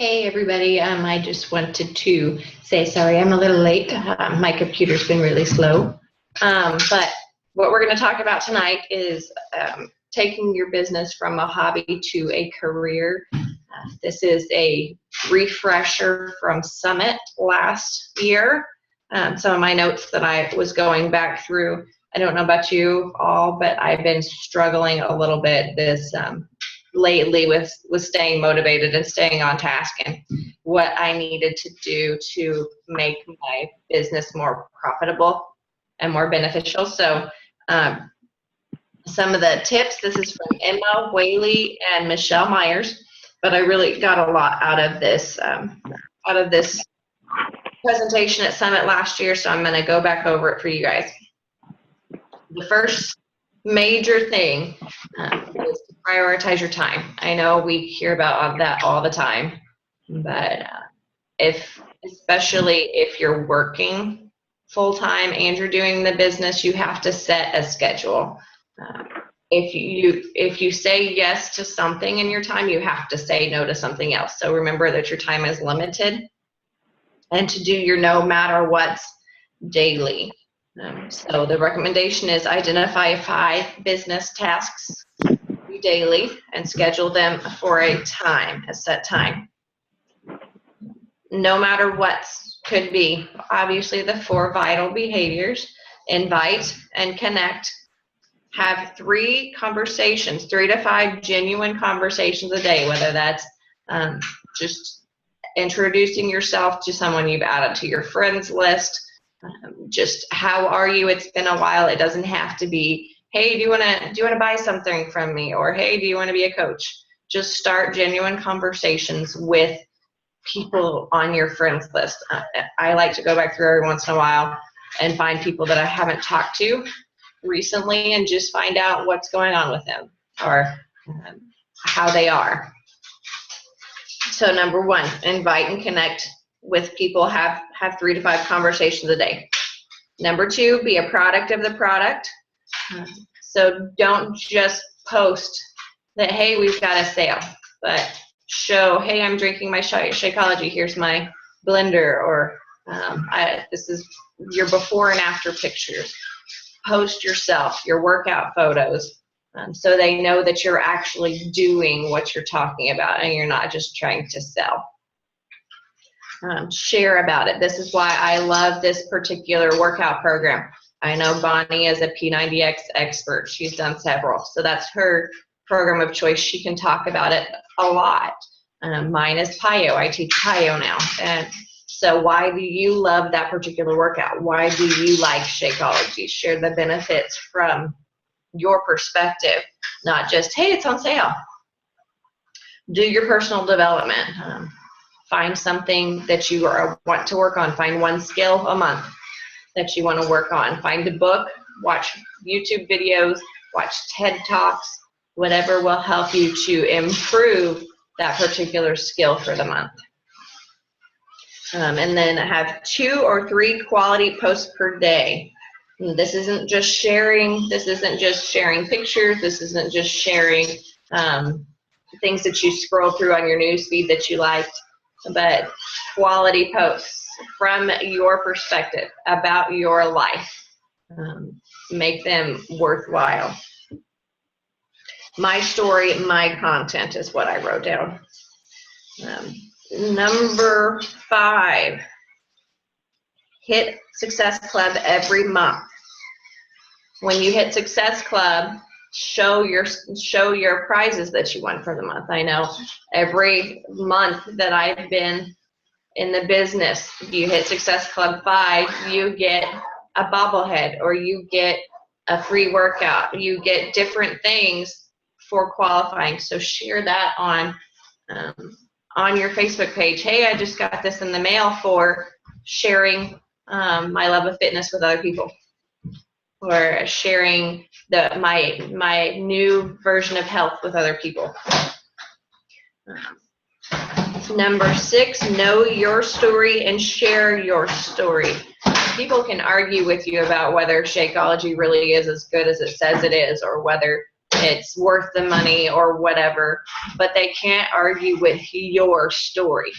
Hey everybody, I just wanted to say sorry I'm a little late. My computer's been really slow. But what we're going to talk about tonight is taking your business from a hobby to a career. This is a refresher from Summit last year. Some of my notes that I was going back through. I don't know about you all, but I've been struggling a little bit this lately with staying motivated and staying on task and what I needed to do to make my business more profitable and more beneficial. So some of the tips, this is from Emma Whaley and Michelle Myers, but I really got a lot out of this presentation at Summit last year, so I'm going to go back over it for you guys. The first major thing is to prioritize your time. I know we hear about that all the time, but especially if you're working full-time and you're doing the business, you have to set a schedule. If you say yes to something in your time, you have to say no to something else. So remember that your time is limited, and to do your no matter what's daily. So the recommendation is identify 5 business tasks daily and schedule them for a set time. No matter what could be, obviously the 4 vital behaviors: invite and connect. Have 3 conversations, 3 to 5 genuine conversations a day, whether that's just introducing yourself to someone you've added to your friends list. Just how are you? It's been a while. It doesn't have to be, hey, do you want to buy something from me? Or hey, do you want to be a coach? Just start genuine conversations with people on your friends list. I like to go back through every once in a while and find people that I haven't talked to recently and just find out what's going on with them or how they are. So number 1, invite and connect with people. Have 3 to 5 conversations a day. Number 2, be a product of the product. So don't just post that, hey, we've got a sale, but show, hey, I'm drinking my Shakeology. Here's my blender, or this is your before and after pictures. Post yourself, your workout photos, so they know that you're actually doing what you're talking about and you're not just trying to sell. Share about it. This is why I love this particular workout program. I know Bonnie is a P90X expert. She's done several, so that's her program of choice. She can talk about it a lot. Mine is PiYo. I teach PiYo now. And so why do you love that particular workout? Why do you like Shakeology? Share the benefits from your perspective, not just, hey, it's on sale. Do your personal development. Find something that you want to work on. Find 1 skill a month that you want to work on. Find a book, watch YouTube videos, watch TED Talks, whatever will help you to improve that particular skill for the month. And then have 2 or 3 quality posts per day. This isn't just sharing. This isn't just sharing pictures. This isn't just sharing things that you scroll through on your newsfeed that you liked, but quality posts from your perspective about your life. Make them worthwhile. My story, my content is what I wrote down. Number 5, hit Success Club every month. When you hit Success Club, show your prizes that you won for the month. I know every month that I've been in the business, you hit Success Club 5, you get a bobblehead, or you get a free workout. You get different things for qualifying. So share that on your Facebook page. Hey, I just got this in the mail for sharing my love of fitness with other people, or sharing my new version of health with other people. Number 6, know your story and share your story. People can argue with you about whether Shakeology really is as good as it says it is, or whether it's worth the money or whatever, but they can't argue with your story.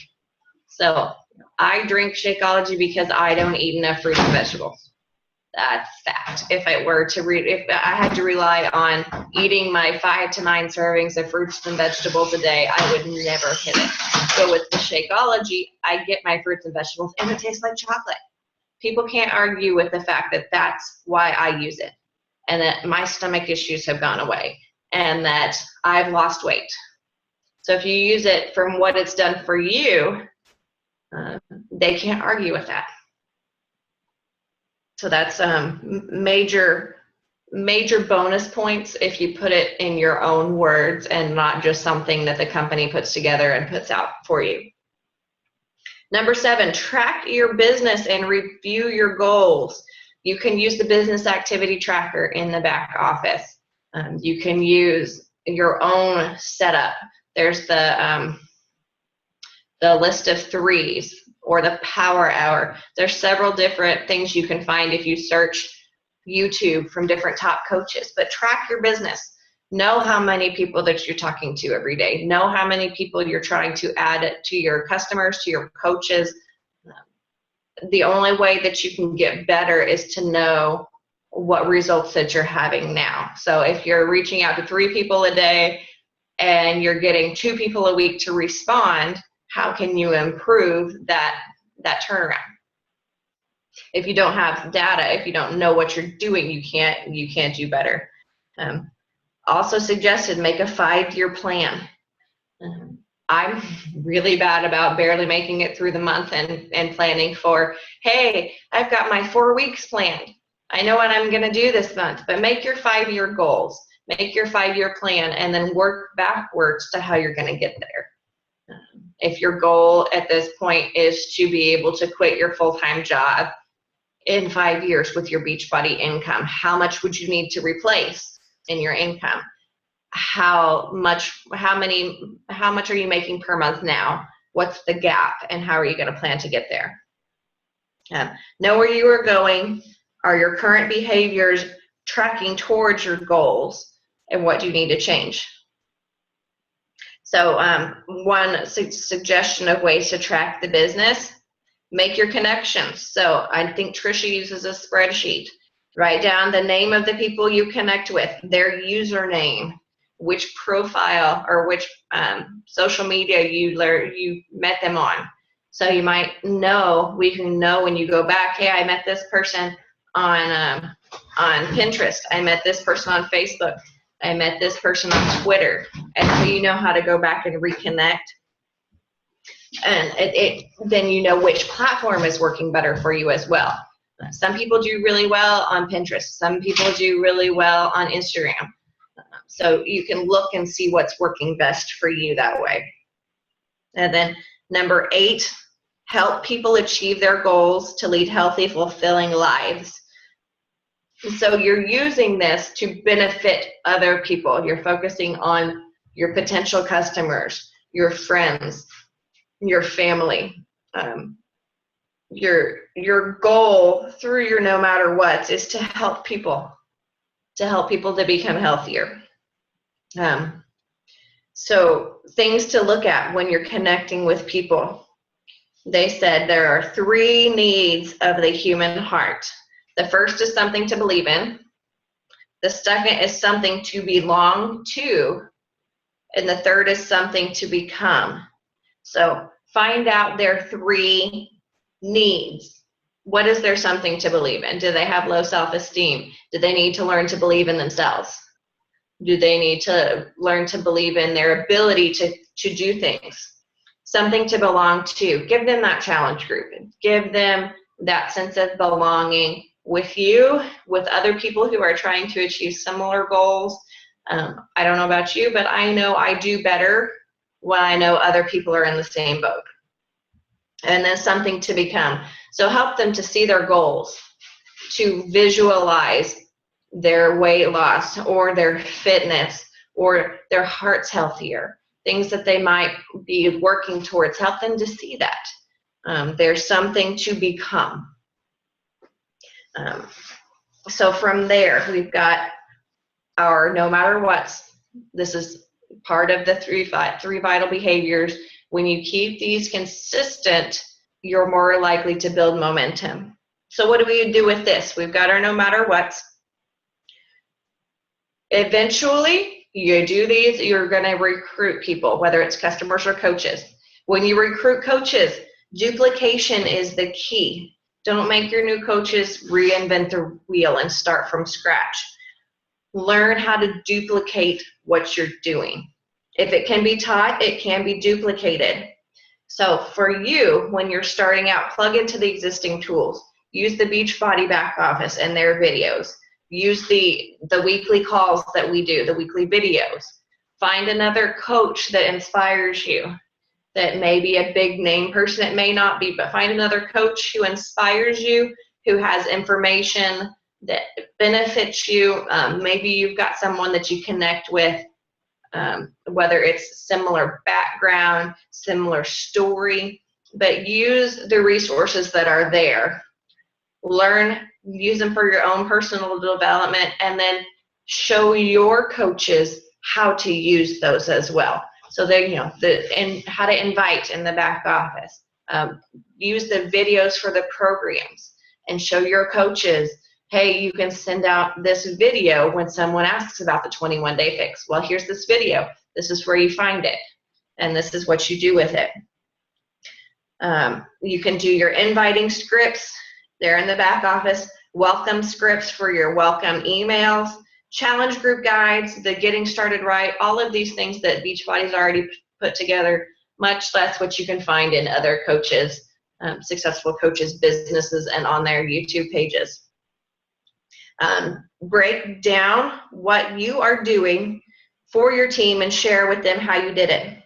So I drink Shakeology because I don't eat enough fruits and vegetables. That's fact. If I had to rely on eating my 5 to 9 servings of fruits and vegetables a day, I would never hit it. But with the Shakeology, I get my fruits and vegetables, and it tastes like chocolate. People can't argue with the fact that that's why I use it, and that my stomach issues have gone away, and that I've lost weight. So if you use it from what it's done for you, they can't argue with that. So that's major bonus points if you put it in your own words and not just something that the company puts together and puts out for you. Number 7, track your business and review your goals. You can use the business activity tracker in the back office. You can use your own setup. There's the list of 3s or the power hour. There's several different things you can find if you search YouTube from different top coaches, but track your business. Know how many people that you're talking to every day. Know how many people you're trying to add to your customers, to your coaches. The only way that you can get better is to know what results that you're having now. So if you're reaching out to 3 people a day and you're getting 2 people a week to respond, how can you improve that turnaround? If you don't have data, if you don't know what you're doing, you can't do better. Also suggested, make a 5-year plan. I'm really bad about barely making it through the month and planning for, hey, I've got my 4 weeks planned. I know what I'm going to do this month, but make your 5-year goals, make your 5-year plan, and then work backwards to how you're going to get there. If your goal at this point is to be able to quit your full-time job in 5 years with your Beachbody income, how much would you need to replace in your income? How much are you making per month now? What's the gap, and how are you going to plan to get there? Know where you are going. Are your current behaviors tracking towards your goals, and what do you need to change? So one suggestion of ways to track the business: make your connections. So I think Trisha uses a spreadsheet. Write down the name of the people you connect with, their username, which profile or which social media you met them on. So you might know, we can know when you go back, hey, I met this person on Pinterest. I met this person on Facebook. I met this person on Twitter. And so you know how to go back and reconnect. And then you know which platform is working better for you as well. Some people do really well on Pinterest. Some people do really well on Instagram. So you can look and see what's working best for you that way. And then number 8, help people achieve their goals to lead healthy, fulfilling lives. So you're using this to benefit other people. You're focusing on your potential customers, your friends, your family. Your goal through your no matter what is to help people to become healthier. So things to look at when you're connecting with people. They said there are 3 needs of the human heart. The first is something to believe in. The second is something to belong to. And the third is something to become. So find out their 3 needs. What is their something to believe in? Do they have low self-esteem? Do they need to learn to believe in themselves? Do they need to learn to believe in their ability to do things? Something to belong to. Give them that challenge group. Give them that sense of belonging with you, with other people who are trying to achieve similar goals. I don't know about you, but I know I do better when I know other people are in the same boat. And then something to become. So help them to see their goals, to visualize their weight loss or their fitness or their heart's healthier, things that they might be working towards. Help them to see that. There's something to become. So from there, we've got our no matter what. This is part of the three vital behaviors. When you keep these consistent, you're more likely to build momentum. So what do we do with this? We've got our no matter what. Eventually, you do these, you're going to recruit people, whether it's customers or coaches. When you recruit coaches, duplication is the key. Don't make your new coaches reinvent the wheel and start from scratch. Learn how to duplicate what you're doing. If it can be taught, it can be duplicated. So for you, when you're starting out, plug into the existing tools. Use the Beachbody back office and their videos. Use the weekly calls that we do, the weekly videos. Find another coach that inspires you. That may be a big name person, it may not be, but find another coach who inspires you, who has information that benefits you. Maybe you've got someone that you connect with, whether it's similar background, similar story, but use the resources that are there. Learn, use them for your own personal development, and then show your coaches how to use those as well. So they, and how to invite in the back office. Use the videos for the programs and show your coaches, hey, you can send out this video when someone asks about the 21-day fix. Well, here's this video. This is where you find it, and this is what you do with it. You can do your inviting scripts. They're in the back office. Welcome scripts for your welcome emails. Challenge group guides, the getting started right, all of these things that Beachbody's already put together, much less what you can find in other coaches, successful coaches' businesses and on their YouTube pages. Break down what you are doing for your team and share with them how you did it.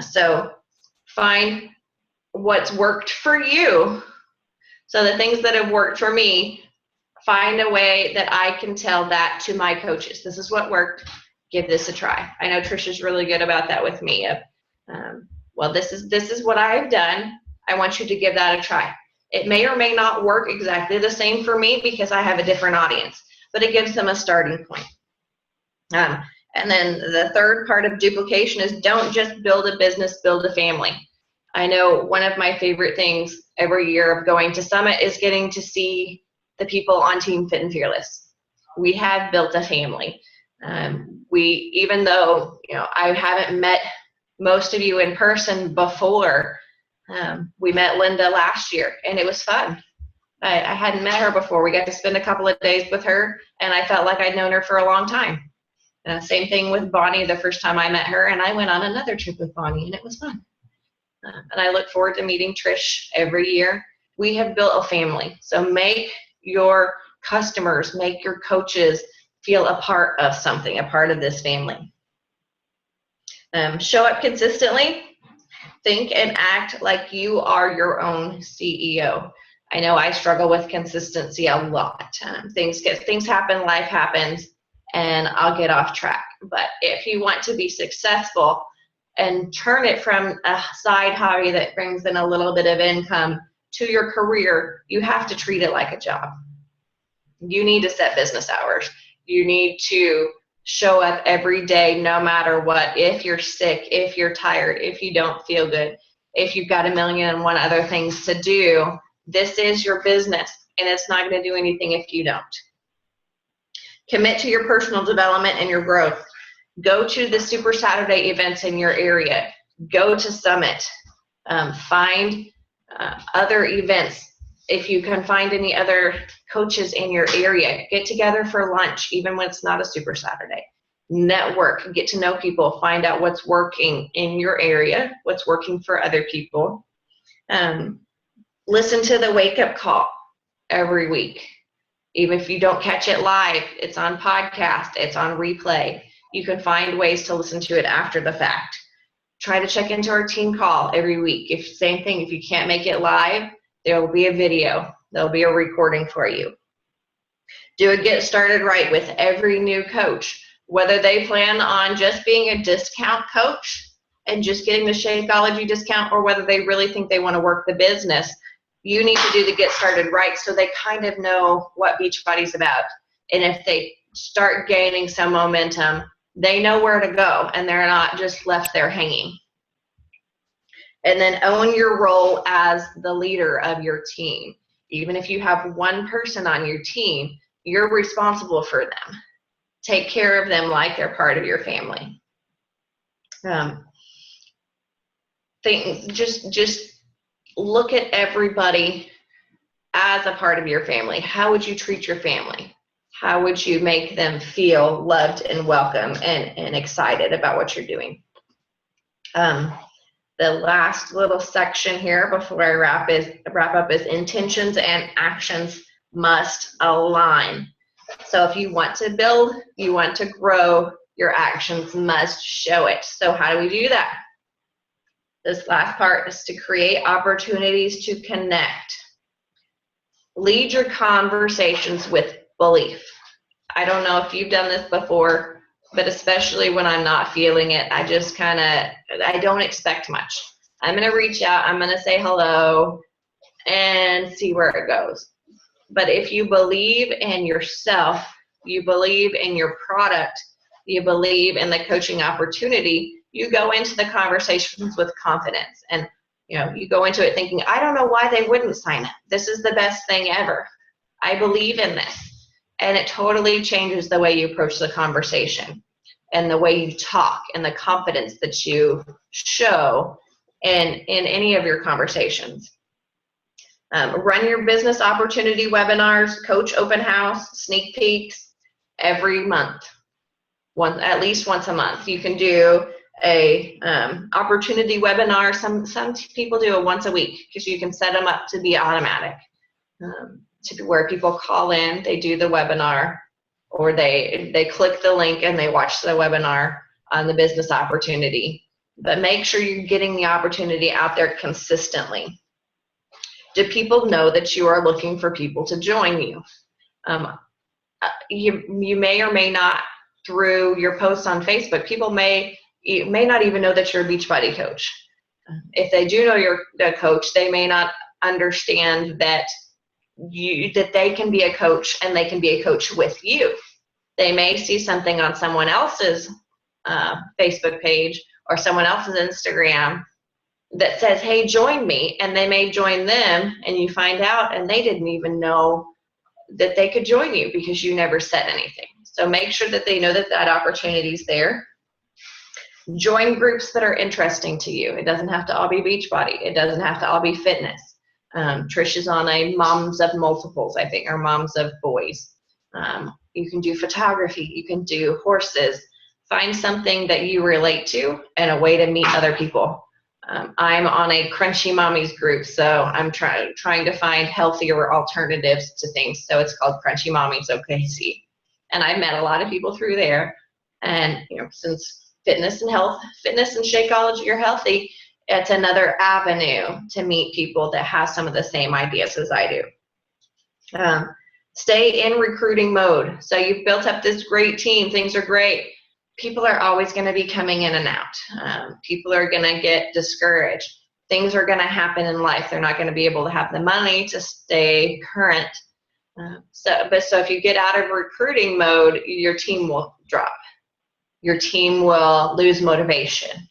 So find what's worked for you. So the things that have worked for me, find a way that I can tell that to my coaches. This is what worked. Give this a try. I know Trisha's really good about that with me. Well, this is what I have done. I want you to give that a try. It may or may not work exactly the same for me because I have a different audience, but it gives them a starting point. And then the third part of duplication is don't just build a business, build a family. I know one of my favorite things every year of going to Summit is getting to see the people on Team Fit and Fearless. We have built a family. Even though I haven't met most of you in person before, we met Linda last year, and it was fun. I hadn't met her before. We got to spend a couple of days with her, and I felt like I'd known her for a long time. Same thing with Bonnie the first time I met her, and I went on another trip with Bonnie, and it was fun. And I look forward to meeting Trish every year. We have built a family, so make your customers, make your coaches feel a part of something, a part of this family. Show up consistently. Think and act like you are your own CEO. I know I struggle with consistency a lot. Things happen, life happens, and I'll get off track. But if you want to be successful and turn it from a side hobby that brings in a little bit of income to your career, you have to treat it like a job. You need to set business hours. You need to show up every day no matter what. If you're sick, if you're tired, if you don't feel good, if you've got 1,000,001 other things to do, this is your business, and it's not going to do anything if you don't. Commit to your personal development and your growth. Go to the Super Saturday events in your area. Go to Summit. Find other events. If you can find any other coaches in your area, get together for lunch, even when it's not a Super Saturday. Network, get to know people, find out what's working in your area, what's working for other people. Listen to the Wake Up Call every week. Even if you don't catch it live, it's on podcast, it's on replay. You can find ways to listen to it after the fact. Try to check into our team call every week. Same thing, if you can't make it live, there will be a video. There'll be a recording for you. Do a get started right with every new coach, whether they plan on just being a discount coach and just getting the Shakeology discount, or whether they really think they want to work the business. You need to do the get started right so they kind of know what Beachbody's about. And if they start gaining some momentum, they know where to go and they're not just left there hanging. And then own your role as the leader of your team. Even if you have one person on your team, you're responsible for them. Take care of them like they're part of your family. Just look at everybody as a part of your family. How would you treat your family? How would you make them feel loved and welcome and excited about what you're doing? The last little section here before I wrap up is intentions and actions must align. So if you want to build, you want to grow, your actions must show it. So how do we do that? This last part is to create opportunities to connect. Lead your conversations with belief. I don't know if you've done this before, but especially when I'm not feeling it, I don't expect much. I'm going to reach out, I'm going to say hello and see where it goes. But if you believe in yourself, you believe in your product, you believe in the coaching opportunity, you go into the conversations with confidence. And you go into it thinking, I don't know why they wouldn't sign up. This is the best thing ever. I believe in this. And it totally changes the way you approach the conversation and the way you talk and the confidence that you show in any of your conversations. Run your business opportunity webinars, coach open house, sneak peeks every month, at least once a month. You can do a opportunity webinar. Some people do it once a week because you can set them up to be automatic, to where people call in, they do the webinar, or they click the link and they watch the webinar on the business opportunity. But make sure you're getting the opportunity out there consistently. Do people know that you are looking for people to join you? You may or may not, through your posts on Facebook, people may not even know that you're a Beachbody coach. If they do know you're a coach, they may not understand that they can be a coach and they can be a coach with you. They may see something on someone else's Facebook page or someone else's Instagram that says, hey, join me, and they may join them, and you find out and they didn't even know that they could join you because you never said anything. So make sure that they know that that opportunity is there. Join groups that are interesting to you. It doesn't have to all be Beachbody. It doesn't have to all be fitness. Trish is on a Moms of Multiples, I think, or Moms of Boys. You can do photography. You can do horses. Find something that you relate to and a way to meet other people. I'm on a Crunchy Mommies group, so I'm trying to find healthier alternatives to things. So it's called Crunchy Mommies OKC. And I've met a lot of people through there. And since fitness and Shakeology are healthy, it's another avenue to meet people that have some of the same ideas as I do. Stay in recruiting mode. So you've built up this great team. Things are great. People are always going to be coming in and out. People are going to get discouraged. Things are going to happen in life. They're not going to be able to have the money to stay current. So if you get out of recruiting mode, your team will drop. Your team will lose motivation.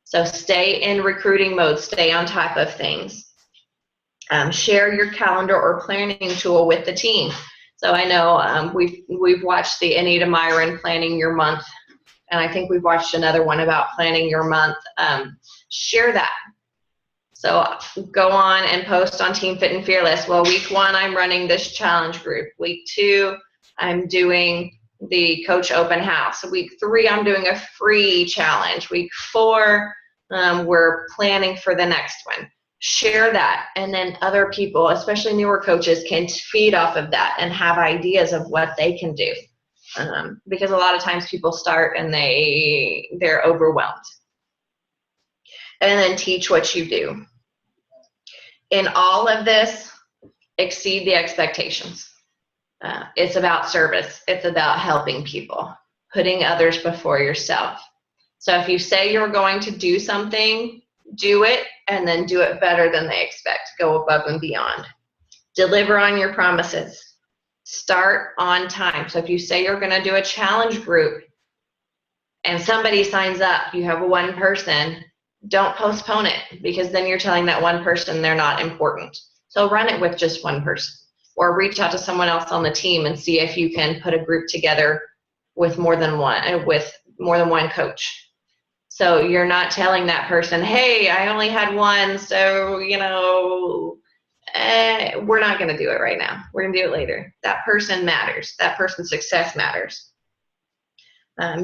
So stay in recruiting mode. Stay on top of things. Share your calendar or planning tool with the team. So I know we've watched the Anita Myron Planning Your Month, and I think we've watched another one about planning your month. Share that. So go on and post on Team Fit and Fearless. Well, week 1, I'm running this challenge group. Week 2, I'm doing the coach open house. Week 3, I'm doing a free challenge. Week 4, we're planning for the next one. Share that, and then other people, especially newer coaches, can feed off of that and have ideas of what they can do. Because a lot of times people start and they're overwhelmed. And then teach what you do. In all of this, exceed the expectations. It's about service. It's about helping people, putting others before yourself. So if you say you're going to do something, do it, and then do it better than they expect. Go above and beyond. Deliver on your promises. Start on time. So if you say you're going to do a challenge group and somebody signs up, you have one person, don't postpone it, because then you're telling that one person they're not important. So run it with just one person, or reach out to someone else on the team and see if you can put a group together with more than one coach. So you're not telling that person, hey, I only had one, so, we're not going to do it right now. We're going to do it later. That person matters. That person's success matters.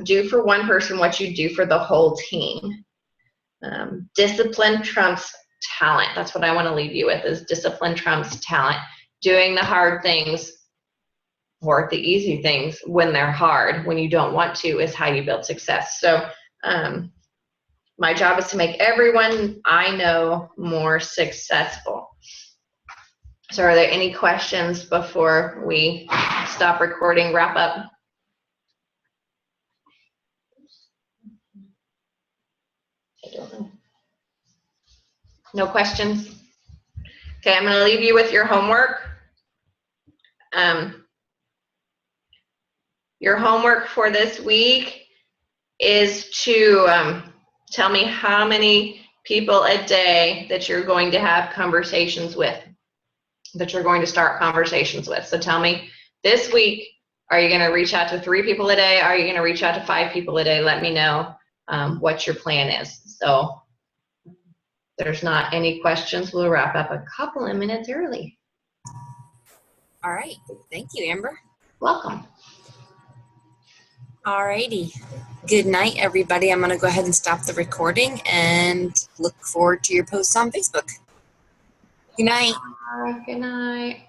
Do for one person what you do for the whole team. Discipline trumps talent. That's what I want to leave you with, is discipline trumps talent. Doing the hard things or the easy things when they're hard, when you don't want to, is how you build success. So my job is to make everyone I know more successful. So are there any questions before we stop recording, wrap up? I don't know. No questions? Okay, I'm going to leave you with your homework. Your homework for this week is to tell me how many people a day that you're going to have conversations with, that you're going to start conversations with. So tell me, this week, are you going to reach out to 3 people a day? Are you going to reach out to 5 people a day? Let me know what your plan is. So if there's not any questions, we'll wrap up a couple of minutes early. All right. Thank you, Amber. Welcome. All righty. Good night, everybody. I'm going to go ahead and stop the recording and look forward to your posts on Facebook. Good night. Good night.